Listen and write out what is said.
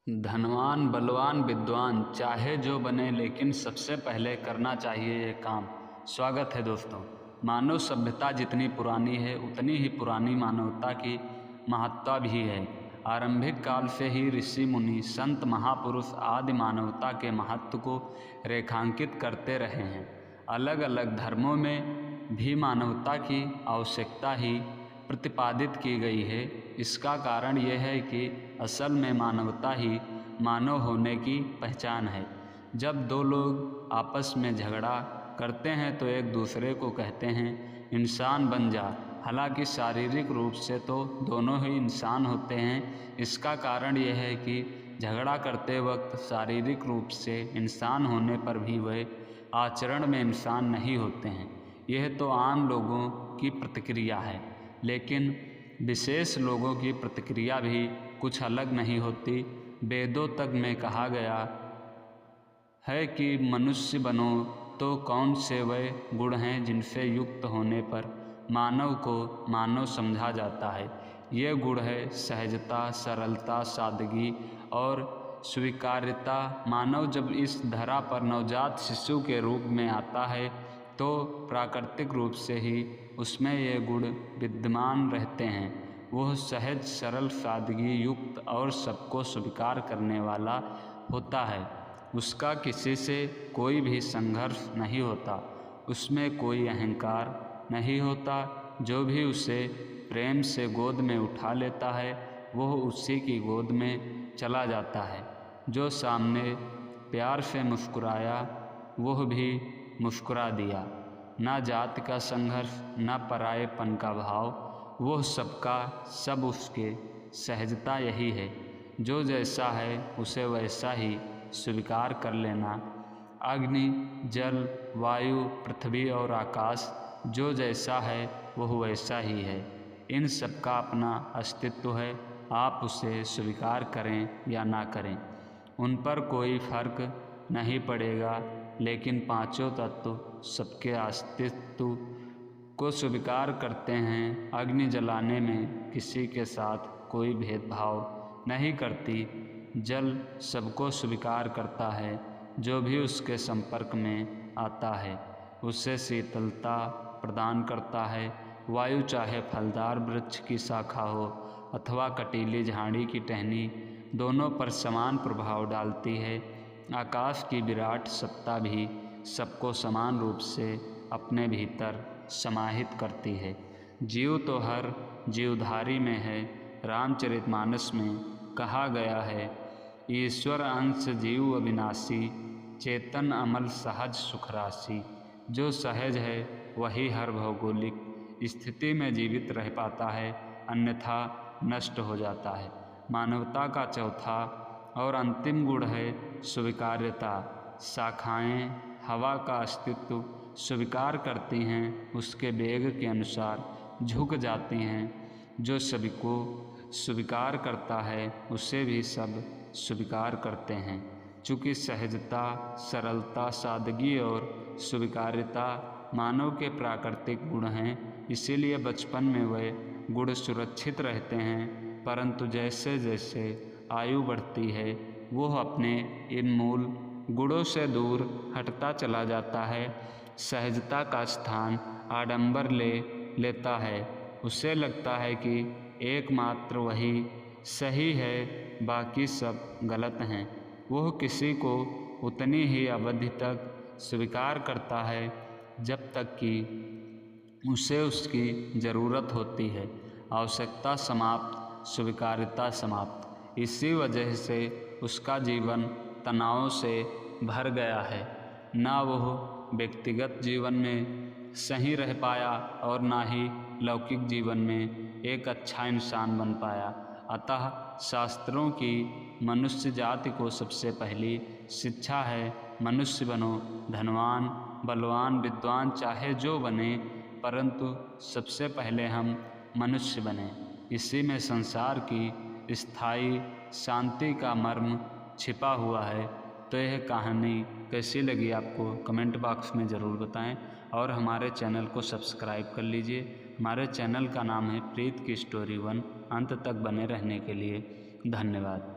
धनवान बलवान विद्वान चाहे जो बने, लेकिन सबसे पहले करना चाहिए ये काम। स्वागत है दोस्तों। मानव सभ्यता जितनी पुरानी है उतनी ही पुरानी मानवता की महत्ता भी है। आरंभिक काल से ही ऋषि मुनि संत महापुरुष आदि मानवता के महत्व को रेखांकित करते रहे हैं। अलग अलग धर्मों में भी मानवता की आवश्यकता ही प्रतिपादित की गई है। इसका कारण यह है कि असल में मानवता ही मानव होने की पहचान है। जब दो लोग आपस में झगड़ा करते हैं तो एक दूसरे को कहते हैं इंसान बन जा। हालांकि शारीरिक रूप से तो दोनों ही इंसान होते हैं। इसका कारण यह है कि झगड़ा करते वक्त शारीरिक रूप से इंसान होने पर भी वे आचरण में इंसान नहीं होते हैं। यह तो आम लोगों की प्रतिक्रिया है, लेकिन विशेष लोगों की प्रतिक्रिया भी कुछ अलग नहीं होती। वेदों तक में कहा गया है कि मनुष्य बनो, तो कौन से वे गुण हैं जिनसे युक्त होने पर मानव को मानव समझा जाता है। ये गुण है सहजता, सरलता, सादगी और स्वीकार्यता। मानव जब इस धरा पर नवजात शिशु के रूप में आता है तो प्राकृतिक रूप से ही उसमें ये गुण विद्यमान रहते हैं। वह सहज, सरल, सादगी युक्त और सबको स्वीकार करने वाला होता है। उसका किसी से कोई भी संघर्ष नहीं होता, उसमें कोई अहंकार नहीं होता। जो भी उसे प्रेम से गोद में उठा लेता है वह उसी की गोद में चला जाता है। जो सामने प्यार से मुस्कुराया वह भी मुस्कुरा दिया। ना जात का संघर्ष, ना परायेपन का भाव, वह सबका सब उसके सहजता यही है। जो जैसा है उसे वैसा ही स्वीकार कर लेना। अग्नि, जल, वायु, पृथ्वी और आकाश जो जैसा है वह वैसा ही है। इन सब का अपना अस्तित्व है। आप उसे स्वीकार करें या ना करें, उन पर कोई फर्क नहीं पड़ेगा। लेकिन पांचों तत्व सबके अस्तित्व को स्वीकार करते हैं। अग्नि जलाने में किसी के साथ कोई भेदभाव नहीं करती। जल सबको स्वीकार करता है। जो भी उसके संपर्क में आता है उसे शीतलता प्रदान करता है। वायु चाहे फलदार वृक्ष की शाखा हो अथवा कटीली झाड़ी की टहनी, दोनों पर समान प्रभाव डालती है। आकाश की विराट सत्ता भी सबको समान रूप से अपने भीतर समाहित करती है। जीव तो हर जीवधारी में है। रामचरितमानस में कहा गया है, ईश्वर अंश जीव अविनाशी, चेतन अमल सहज सुख राशि। जो सहज है वही हर भौगोलिक स्थिति में जीवित रह पाता है, अन्यथा नष्ट हो जाता है। मानवता का चौथा और अंतिम गुण है स्वीकार्यता। शाखाएं हवा का अस्तित्व स्वीकार करती हैं, उसके वेग के अनुसार झुक जाती हैं। जो सभी को स्वीकार करता है उसे भी सब स्वीकार करते हैं। चूँकि सहजता, सरलता, सादगी और स्वीकार्यता मानव के प्राकृतिक गुण हैं, इसीलिए बचपन में वे गुण सुरक्षित रहते हैं। परंतु जैसे जैसे आयु बढ़ती है वह अपने इन मूल गुणों से दूर हटता चला जाता है। सहजता का स्थान आडंबर ले लेता है। उसे लगता है कि एकमात्र वही सही है, बाकी सब गलत हैं। वह किसी को उतनी ही अवधि तक स्वीकार करता है जब तक कि उसे उसकी ज़रूरत होती है। आवश्यकता समाप्त, स्वीकार्यता समाप्त। इसी वजह से उसका जीवन तनाव से भर गया है। ना वह व्यक्तिगत जीवन में सही रह पाया और ना ही लौकिक जीवन में एक अच्छा इंसान बन पाया। अतः शास्त्रों की मनुष्य जाति को सबसे पहली शिक्षा है, मनुष्य बनो, धनवान बलवान विद्वान चाहे जो बने, परंतु सबसे पहले हम मनुष्य बने। इसी में संसार की स्थायी शांति का मर्म छिपा हुआ है। तो यह कहानी कैसी लगी आपको कमेंट बॉक्स में ज़रूर बताएं और हमारे चैनल को सब्सक्राइब कर लीजिए। हमारे चैनल का नाम है प्रीत की स्टोरी 1। अंत तक बने रहने के लिए धन्यवाद।